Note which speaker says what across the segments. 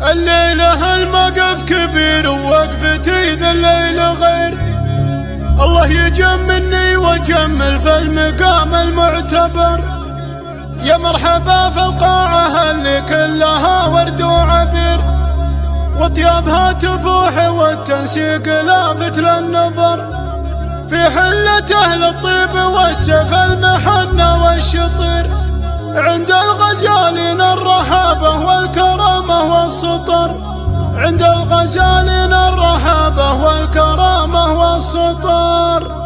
Speaker 1: الليلة الموقف كبير ووقفتي ذا الليل غير. الله يجملني وجمل في المقام المعتبر. يا مرحبا في القاعة اللي كلها ورد وعبير، وطيابها تفوح والتنسيق لافت للنظر. في حلة أهل الطيب والسيف المحنة والشطير، عند الغزالين الرحابة والكرامة والسطر. عند الغزالين الرحابة والكرامة والسطر.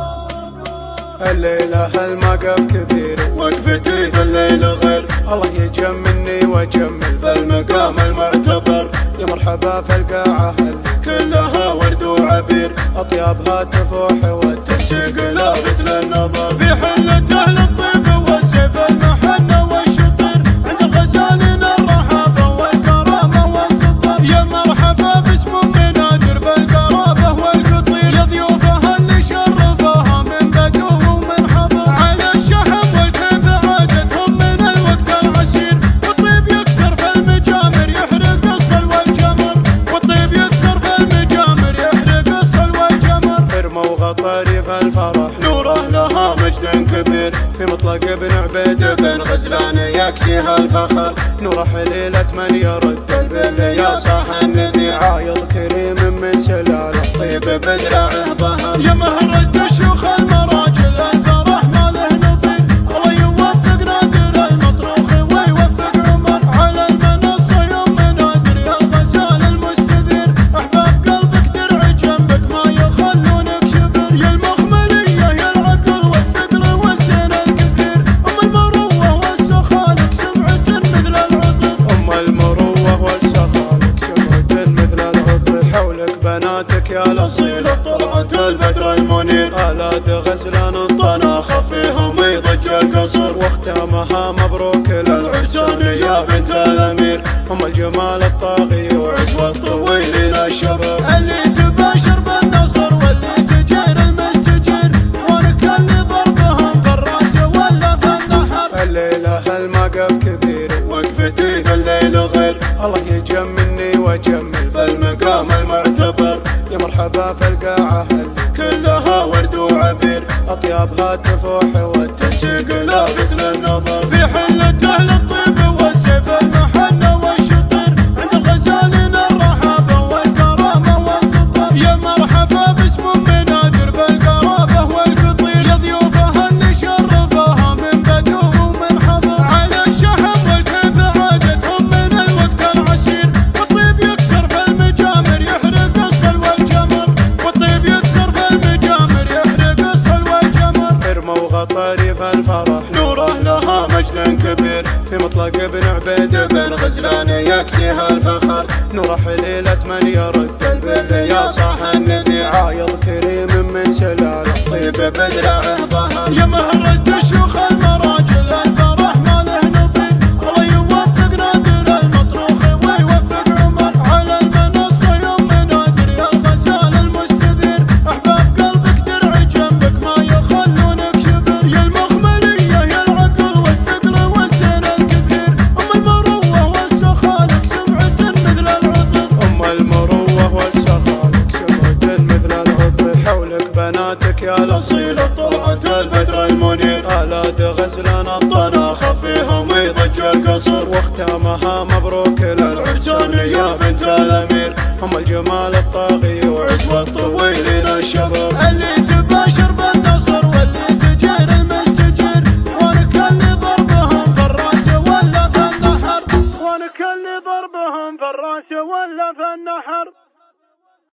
Speaker 1: الليلة الموقف كبير وقفتي ذا الليل غير. الله يجملني وجمل في المقام المعتبر. يا مرحبا في القاعة اللي كلها ورد وعبير، أطيابها تفوح والتنسيق لافت للنظر. في حلة أهل الطيب والسيف المحنة والشطير، عند الغزالين الرحابة والكرامة والسطر. يا مرحبا باسم منادر بالقرابة والقطير، يا ضيوفها اللي شرفوها من بدو ومن حضر. على الشحم والكيف عادتهم من الوقت العسير، والطيب يكسر في المجامر يحرق الصل والجمر. والطيب يكسر في المجامر يحرق الصل والجمر. ارموا غطاري في الفرح نوره لها مجد كبير، في مطلق ابن عبيد بن غزلان يكسيها الفخر. نوره حليلة من يرد البل يا صاح النذي، عايض كريم من سلال الطيب بدرعه ظهر. يا مهرج شيوخ المراجل الفرح ما له نظير، الله يوفق نادر المطروخ ويوفق عمر. على المنصة يوم نادر يا الغزال المستدير، احباب قلبك درع جنبك ما يخلونك شبر. يا المخملية يا العقل والثقل والزين الكثير، ام المروة والسخالك سمعة مثل العطر. ام المروة والسخالك سمعة مثل العطر. حولك بناتك يا الاصيلة طلعت البدر المنير، آلات غزلان الطناخة فيهم يضج القصر. واختامها مبروك للعرسان يا بنت الامير، ام الجمال الطاغي وعزوة الطويلين الشبر. اللي تباشر بالنصر واللي تجير المستجير، اخوانك اللي ضربهم في الراس ولا في النحر. الليلة الموقف كبير وقفتي ذا الليل غير. الله يجملني وجمل في المقام المعتبر. يا مرحبا في القاعة اللي كلها ورد وعبير، أطيابها تفوح والتنسيق لافت للنظر. في حلة أهل الطيب والسيف المحنة والشطير، عند الغزالين الرحابة والكرامة والسطر. يا مرحبا باسم منادر بالقرابة والقطير، يا ضيوفها اللي شرفوها من بدو ومن حضر. على الشحم والكيف عادتهم من الوقت العسير، والطيب يكسر في المجامر يحرق الصل والجمر. والطيب يكسر في المجامر يحرق الصل والجمر. ارموا غطاري في الفرح نوره لها مجد كبير، في مطلق ابن عبيد بن غزلان يكسيها الفخر. نوره حليلة من يرد البل يا صاح النذي، عايض كريم من سلال الطيب بدرعه ظهر. يا مهرج شيوخ المراجل الفرح ما له نظير، الله يوفق نادر المطروخ ويوفق عمر. على المنصة يوم نادر يا الغزال المستدير، احباب قلبك درع جنبك ما يخلونك شبر. يا المخملية يا العقل والثقل والزين الكثير، ام المروة والسخالك سمعة مثل العطر. ام المروة والسخالك سمعة مثل العطر. حولك بناتك يا الاصيلة طلعت البدر المنير، آلات غزلان الطناخة فيهم يضج القصر. واختامها مبروك للعرسان يا بنت الامير، ام الجمال الطاغي وعزوة الطويلين الشبر. اللي تباشر بالنصر واللي تجير المستجير، اخوانك اللي ضربهم في الراس ولا في النحر. اخوانك اللي ضربهم في الراس ولا في النحر.